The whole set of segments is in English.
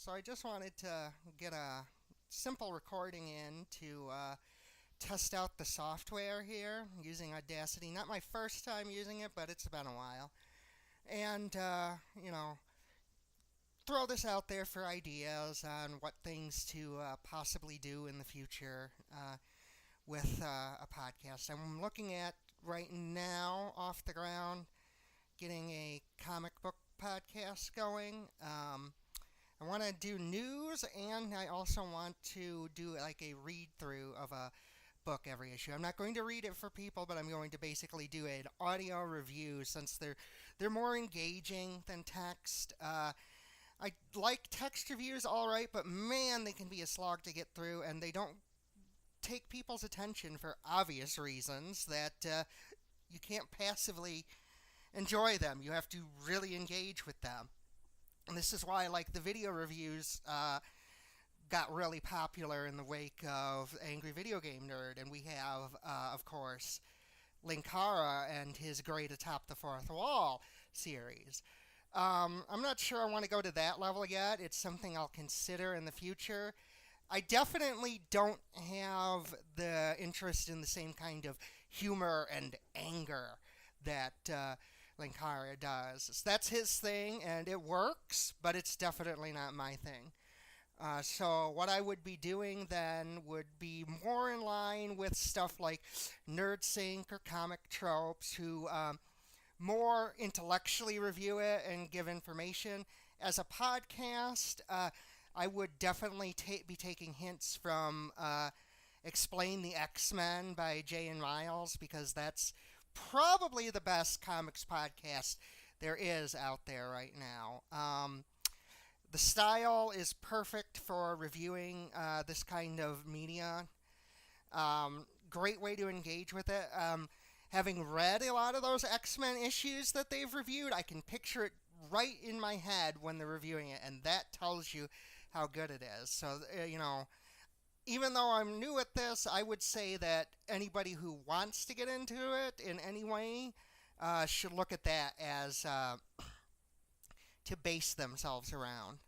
So I just wanted to get a simple recording in to test out the software here using Audacity. Not my first time using it, but it's been a while. And, throw this out there for ideas on what things to possibly do in the future with a podcast. I'm looking at right now off the ground getting a comic book podcast going. I want to do news, and I also want to do like a read through of a book every issue. I'm not going to read it for people, but I'm going to basically do an audio review since they're more engaging than text. I like text reviews, all right, but man, they can be a slog to get through, and they don't take people's attention for obvious reasons that you can't passively enjoy them. You have to really engage with them. And this is why, like, the video reviews got really popular in the wake of Angry Video Game Nerd. And we have, of course, Linkara and his Great Atop the Fourth Wall series. I'm not sure I want to go to that level yet. It's something I'll consider in the future. I definitely don't have the interest in the same kind of humor and anger that Linkara does. So that's his thing, and it works, but it's definitely not my thing. So what I would be doing then would be more in line with stuff like NerdSync or Comic Tropes, who more intellectually review it and give information. As a podcast, I would definitely be taking hints from Explain the X-Men by Jay and Miles, because that's probably the best comics podcast there is out there right now. The style is perfect for reviewing this kind of media. Great way to engage with it. Having read a lot of those X-Men issues that they've reviewed, I can picture it right in my head when they're reviewing it, and that tells you how good it is. So, even though I'm new at this, I would say that anybody who wants to get into it in any way should look at that as to base themselves around.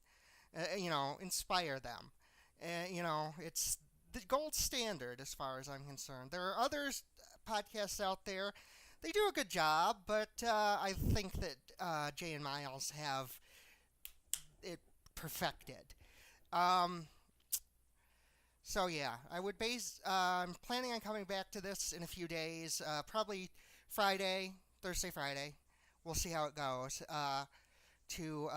Inspire them. It's the gold standard as far as I'm concerned. There are others podcasts out there. They do a good job, but I think that Jay and Miles have it perfected. Um, so yeah, I would base. I'm planning on coming back to this in a few days, probably Thursday, Friday. We'll see how it goes. To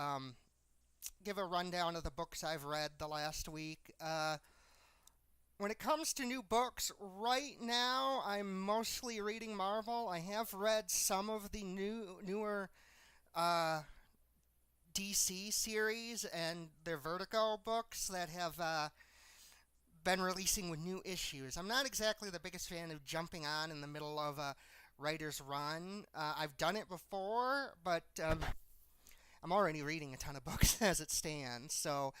give a rundown of the books I've read the last week. When it comes to new books, right now I'm mostly reading Marvel. I have read some of the newer DC series and their Vertigo books that have been releasing with new issues. I'm not exactly the biggest fan of jumping on in the middle of a writer's run. I've done it before, but I'm already reading a ton of books as it stands, so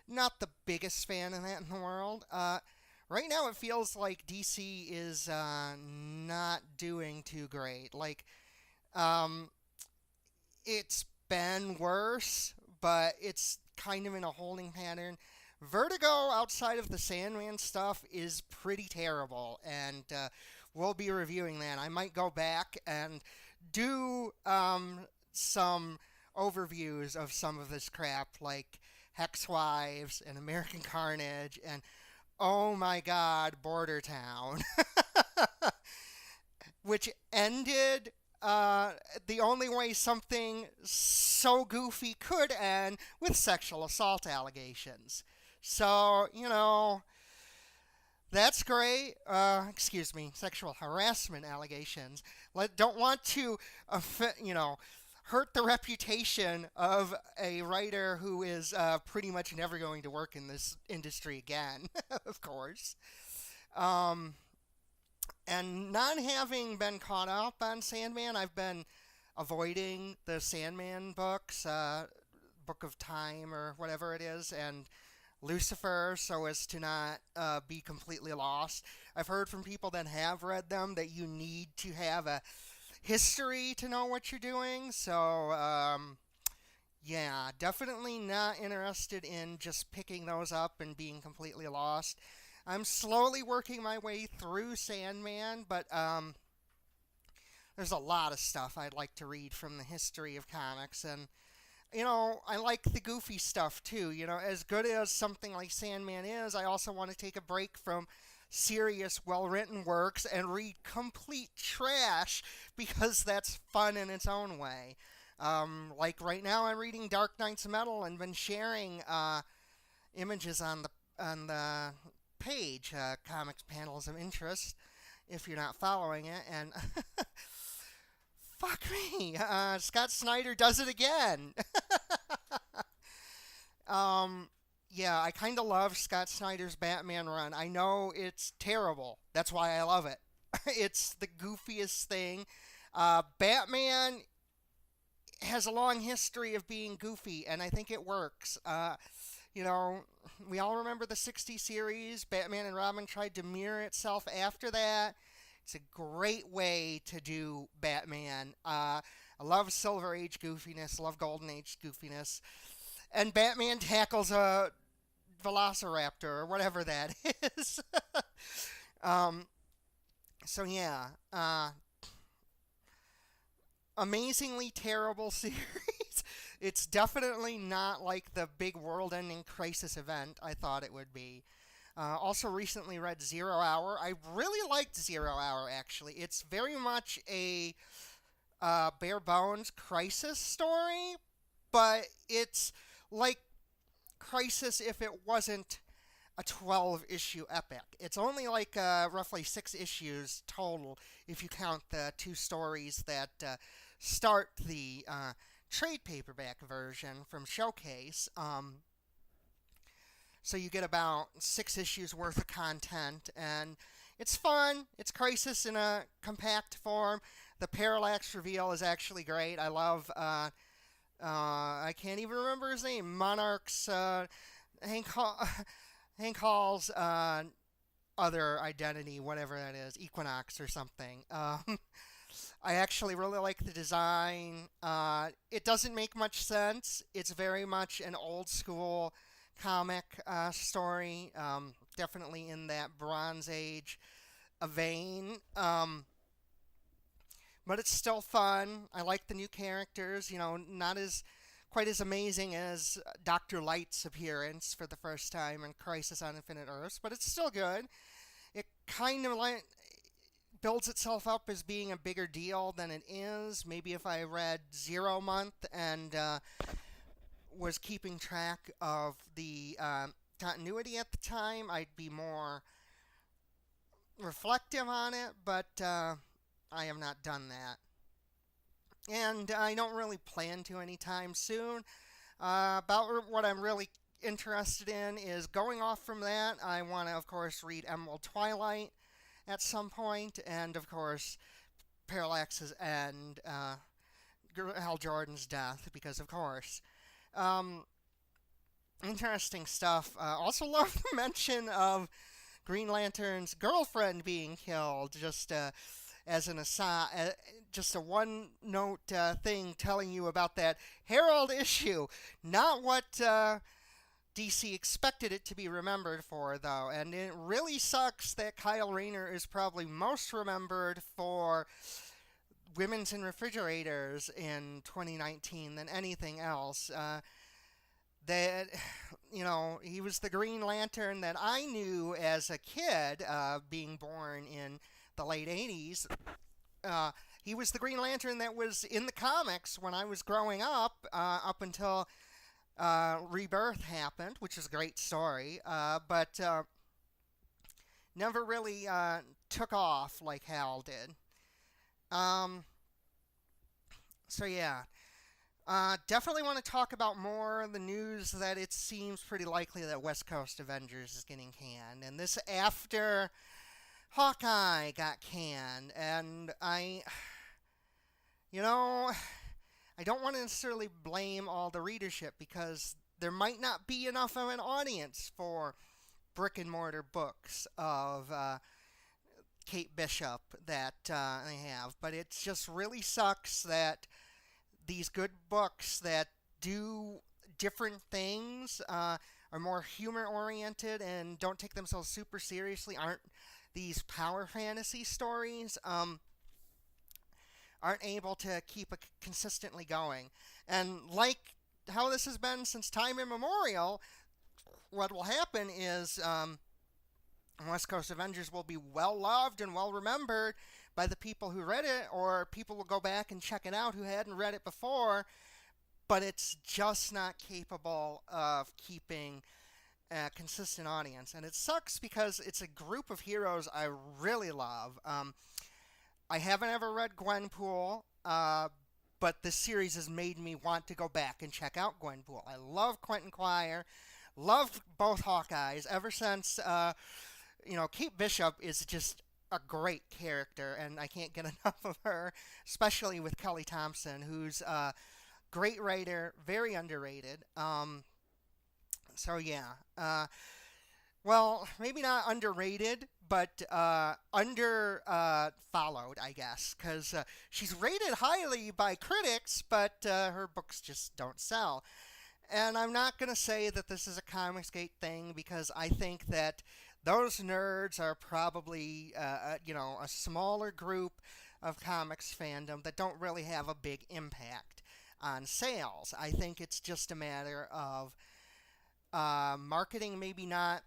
not the biggest fan of that in the world. Right now, it feels like DC is not doing too great. Like, it's been worse, but it's kind of in a holding pattern. Vertigo, outside of the Sandman stuff, is pretty terrible, and we'll be reviewing that. I might go back and do some overviews of some of this crap, like Hex Wives and American Carnage, and oh my god, Border Town, which ended the only way something so goofy could end, with sexual assault allegations. So, that's great. Excuse me, sexual harassment allegations. Don't want to, hurt the reputation of a writer who is pretty much never going to work in this industry again, of course. Um, and not having been caught up on Sandman, I've been avoiding the Sandman books, Book of Time or whatever it is, and Lucifer, so as to not be completely lost. I've heard from people that have read them that you need to have a history to know what you're doing, so Yeah, definitely not interested in just picking those up and being completely lost. I'm slowly working my way through Sandman, but there's a lot of stuff I'd like to read from the history of comics, and I like the goofy stuff too. As good as something like Sandman is, I also want to take a break from serious, well written works and read complete trash because that's fun in its own way. Like right now, I'm reading Dark Knight's Metal and been sharing images on the page, comics panels of interest. If you're not following it, and fuck me, Scott Snyder does it again. um, yeah, I kind of love Scott Snyder's Batman run. I know it's terrible. That's why I love it. It's the goofiest thing. Batman has a long history of being goofy, and I think it works. You know, we all remember the '60s series. Batman and Robin tried to mirror itself after that. It's a great way to do Batman. I love Silver Age goofiness, love Golden Age goofiness. And Batman tackles a velociraptor or whatever that is. um, so, yeah, amazingly terrible series. It's definitely not like the big world ending crisis event I thought it would be. Also, recently read Zero Hour. I really liked Zero Hour, actually. It's very much a bare bones crisis story, but it's like Crisis if it wasn't a 12 issue epic. It's only like roughly 6 issues total if you count the two stories that start the trade paperback version from Showcase. So you get about 6 issues worth of content, and it's fun. It's Crisis in a compact form. The Parallax reveal is actually great. I love. I can't even remember his name. Monarch's Hank Hall, Hank Hall's other identity, whatever that is, Equinox or something. I actually really like the design. It doesn't make much sense. It's very much an old school comic story, definitely in that Bronze Age vein. But it's still fun. I like the new characters. Not as quite as amazing as Doctor Light's appearance for the first time in Crisis on Infinite Earths, but it's still good. It kind of like builds itself up as being a bigger deal than it is. Maybe if I read Zero Month and was keeping track of the continuity at the time, I'd be more reflective on it, but I have not done that. And I don't really plan to anytime soon. About what I'm really interested in is going off from that. I want to, of course, read Emerald Twilight at some point, and of course, Parallax's End, Hal Jordan's death, because of course. Um, Interesting stuff. Also, love the mention of Green Lantern's girlfriend being killed. Just as an aside, just a one note thing telling you about that Herald issue. Not what DC expected it to be remembered for, though. And it really sucks that Kyle Rayner is probably most remembered for Women's in Refrigerators in 2019 than anything else. That he was the Green Lantern that I knew as a kid, being born in the late 80s. He was the Green Lantern that was in the comics when I was growing up until Rebirth happened, which is a great story, but never really took off like Hal did. Um, so yeah, definitely want to talk about more of the news that it seems pretty likely that West Coast Avengers is getting canned. And this after Hawkeye got canned. And you know, I don't want to necessarily blame all the readership because there might not be enough of an audience for brick and mortar books of Kate Bishop that they have. But it just really sucks that these good books that do different things, are more humor oriented and don't take themselves super seriously, aren't these power fantasy stories, aren't able to keep it consistently going. And like how this has been since time immemorial, what will happen is West Coast Avengers will be well loved and well remembered by the people who read it, or people will go back and check it out who hadn't read it before, but it's just not capable of keeping a consistent audience. And it sucks because it's a group of heroes I really love. I haven't ever read Gwenpool, but this series has made me want to go back and check out Gwenpool. I love Quentin Quire, loved both Hawkeyes ever since. Kate Bishop is just a great character, and I can't get enough of her, especially with Kelly Thompson, who's a great writer, very underrated. So yeah, well, maybe not underrated, but under followed, I guess, because she's rated highly by critics, but her books just don't sell. And I'm not going to say that this is a Comicsgate thing, because I think that those nerds are probably, a smaller group of comics fandom that don't really have a big impact on sales. I think it's just a matter of marketing maybe not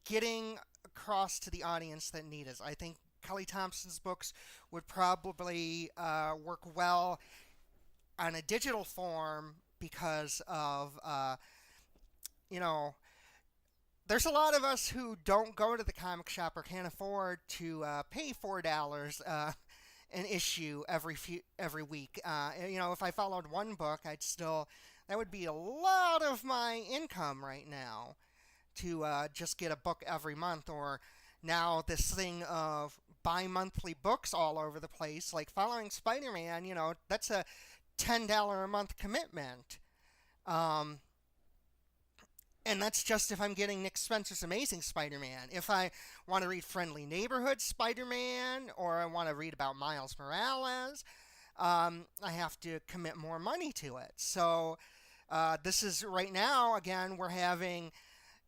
getting across to the audience that need us. I think Kelly Thompson's books would probably work well on a digital form because of, there's a lot of us who don't go to the comic shop or can't afford to pay $4 an issue every week. If I followed one book, that would be a lot of my income right now to just get a book every month. Or now this thing of bi-monthly books all over the place, like following Spider-Man, that's a $10 a month commitment. And that's just if I'm getting Nick Spencer's Amazing Spider-Man. If I want to read Friendly Neighborhood Spider-Man, or I want to read about Miles Morales, I have to commit more money to it. So this is right now, again, we're having,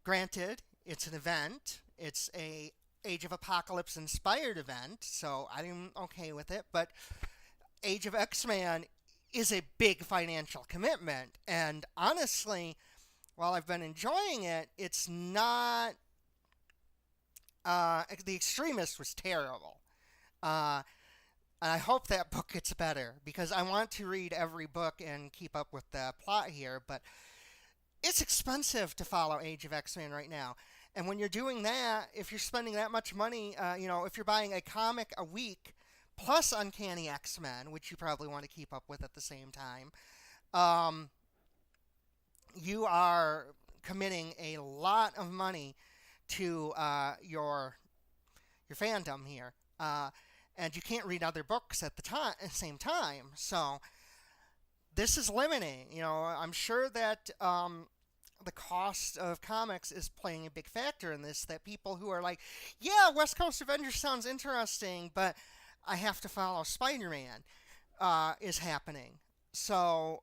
granted, it's an event. It's a Age of Apocalypse inspired event, so I'm okay with it. But Age of X-Men is a big financial commitment. And honestly, while I've been enjoying it, it's not... The Extremist was terrible. And I hope that book gets better, because I want to read every book and keep up with the plot here, but it's expensive to follow Age of X-Men right now. And when you're doing that, if you're spending that much money, if you're buying a comic a week, plus Uncanny X-Men, which you probably want to keep up with at the same time, you are committing a lot of money to your fandom here, and you can't read other books at the same time. So this is limiting. I'm sure that the cost of comics is playing a big factor in this. That people who are like, yeah, West Coast Avengers sounds interesting, but I have to follow Spider-Man, is happening. So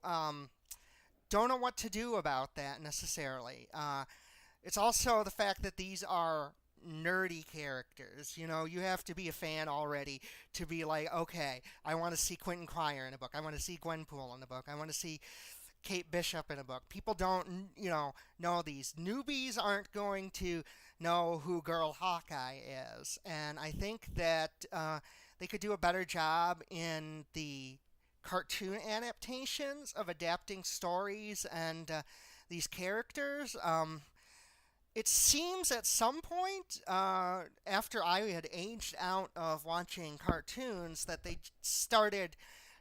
don't know what to do about that necessarily. It's also the fact that these are nerdy characters. You have to be a fan already to be like, okay, I want to see Quentin Quire in a book. I want to see Gwenpool in a book. I want to see Kate Bishop in a book. People don't, know these. Newbies aren't going to know who Girl Hawkeye is. And I think that they could do a better job in the cartoon adaptations of adapting stories and these characters. It seems at some point, after I had aged out of watching cartoons, that they started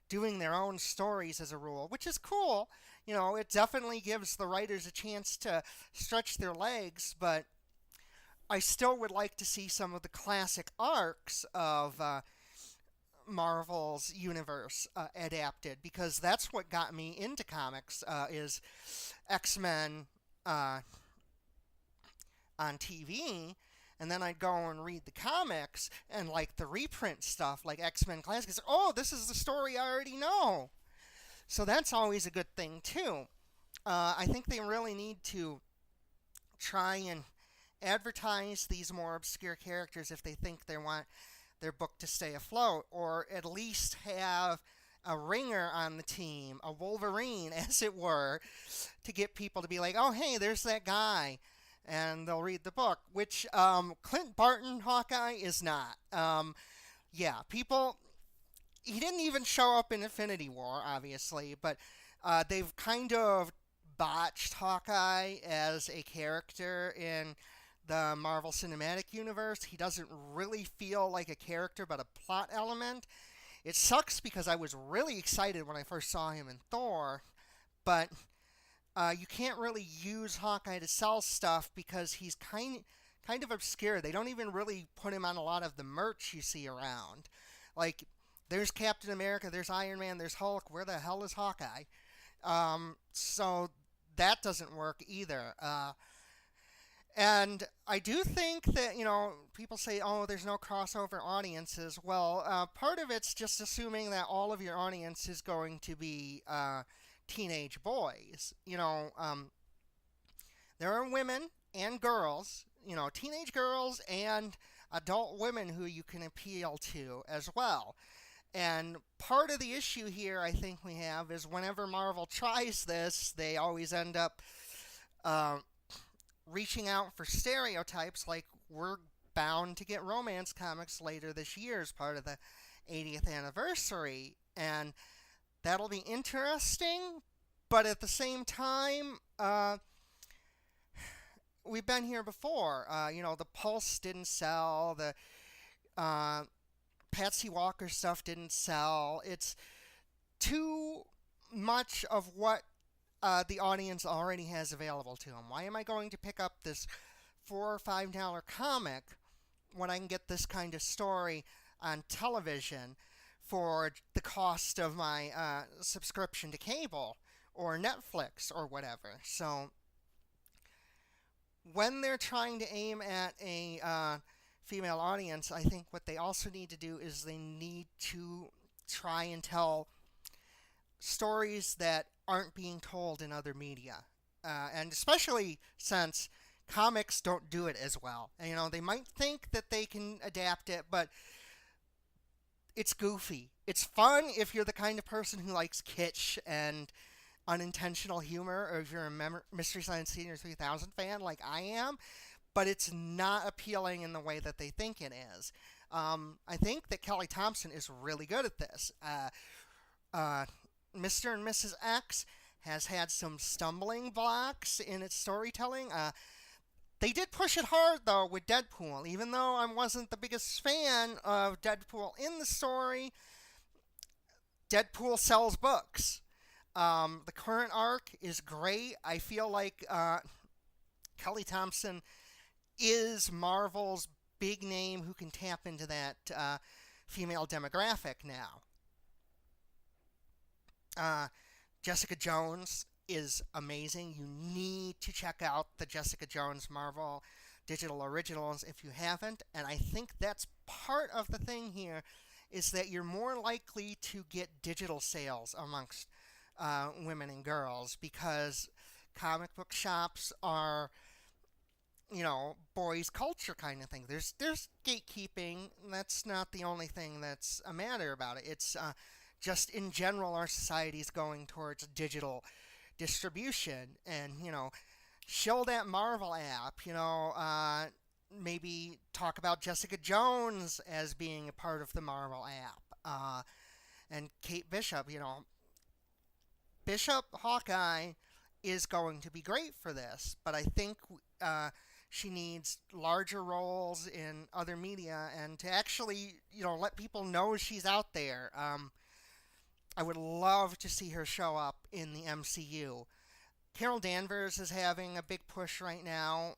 doing their own stories as a rule, which is cool. It definitely gives the writers a chance to stretch their legs, but I still would like to see some of the classic arcs of Marvel's universe adapted, because that's what got me into comics, is X-Men on TV, and then I'd go and read the comics and like the reprint stuff, like X-Men Classics. Oh, this is the story I already know. So that's always a good thing too. I think they really need to try and advertise these more obscure characters if they think they want their book to stay afloat, or at least have a ringer on the team, a Wolverine, as it were, to get people to be like, oh, hey, there's that guy. And they'll read the book, which Clint Barton Hawkeye is not. Yeah, people. He didn't even show up in Infinity War, obviously, but they've kind of botched Hawkeye as a character in the Marvel Cinematic Universe. He doesn't really feel like a character, but a plot element. It sucks because I was really excited when I first saw him in Thor, but you can't really use Hawkeye to sell stuff because he's kind of obscure. They don't even really put him on a lot of the merch you see around. Like, there's Captain America, there's Iron Man, there's Hulk. Where the hell is Hawkeye? So that doesn't work either. And I do think that, people say, oh, there's no crossover audiences. Well, part of it's just assuming that all of your audience is going to be teenage boys. There are women and girls, teenage girls and adult women who you can appeal to as well. And part of the issue here I think we have is whenever Marvel tries this, they always end up reaching out for stereotypes, like we're bound to get romance comics later this year as part of the 80th anniversary. And that'll be interesting, but at the same time, we've been here before. The Pulse didn't sell, the Patsy Walker stuff didn't sell. It's too much of what the audience already has available to them. Why am I going to pick up this $4 or $5 comic when I can get this kind of story on television for the cost of my subscription to cable or Netflix or whatever? So when they're trying to aim at a female audience, I think what they also need to do is they need to try and tell stories that aren't being told in other media. And especially since comics don't do it as well. And, they might think that they can adapt it, but it's goofy. It's fun if you're the kind of person who likes kitsch and unintentional humor, or if you're a Mystery Science Theater 3000 fan like I am, but it's not appealing in the way that they think it is. I think that Kelly Thompson is really good at this. Mr. and Mrs. X has had some stumbling blocks in its storytelling. They did push it hard, though, with Deadpool. Even though I wasn't the biggest fan of Deadpool in the story, Deadpool sells books. The current arc is great. I feel like Kelly Thompson is Marvel's big name who can tap into that female demographic now. Jessica Jones is amazing. You need to check out the Jessica Jones Marvel Digital Originals if you haven't. And I think that's part of the thing here, is that you're more likely to get digital sales amongst women and girls, because comic book shops are, boys' culture kind of thing. There's gatekeeping. That's not the only thing that's a matter about it. It's just in general, our society is going towards digital distribution. And, shill that Marvel app, maybe talk about Jessica Jones as being a part of the Marvel app. And Kate Bishop, Bishop Hawkeye is going to be great for this, but I think she needs larger roles in other media and to actually, let people know she's out there. I would love to see her show up in the MCU. Carol Danvers is having a big push right now.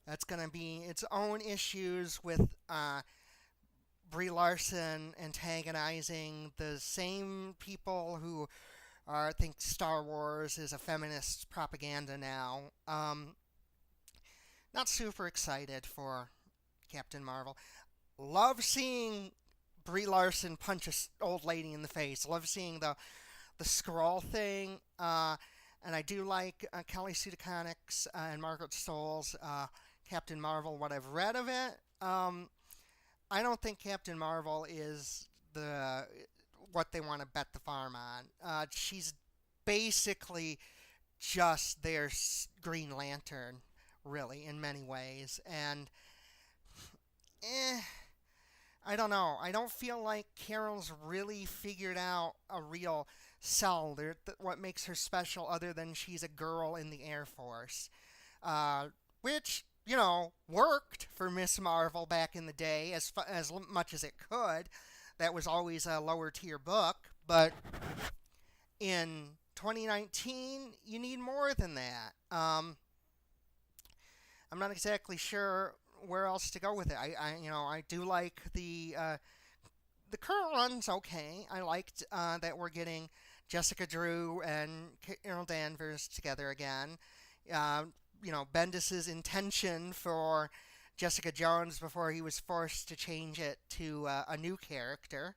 That's going to be its own issues with Brie Larson antagonizing the same people who think Star Wars is a feminist propaganda now. Not super excited for Captain Marvel. Love seeing Brie Larson punch an old lady in the face. Love seeing the the Skrull thing, and I do like Kelly Sue DeConnick's and Margaret Stohl's Captain Marvel. What I've read of it, I don't think Captain Marvel is the what they want to bet the farm on. She's basically just their Green Lantern, really, in many ways, and eh, I don't know. I don't feel like Carol's really figured out a real sell. What makes her special other than she's a girl in the Air Force. Which, worked for Miss Marvel back in the day as much as it could. That was always a lower tier book. But in 2019, you need more than that. I'm not exactly sure where else to go with it. I do like the current run's okay. I liked that we're getting Jessica Drew and Carol Danvers together again. Uh, Bendis's intention for Jessica Jones before he was forced to change it to a new character.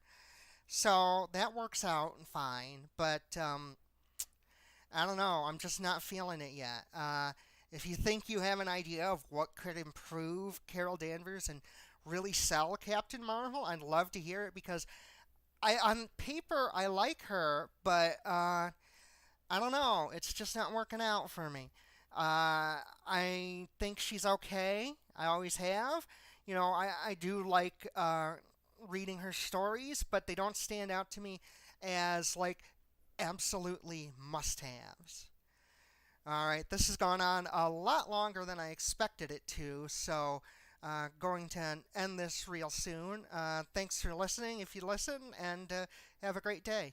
So that works out fine, but I don't know. I'm just not feeling it yet. If you think you have an idea of what could improve Carol Danvers and really sell Captain Marvel, I'd love to hear it because on paper I like her, but I don't know. It's just not working out for me. I think she's okay. I always have. I do like reading her stories, but they don't stand out to me as like absolutely must-haves. All right, this has gone on a lot longer than I expected it to, so going to end this real soon. Thanks for listening if you listen, and have a great day.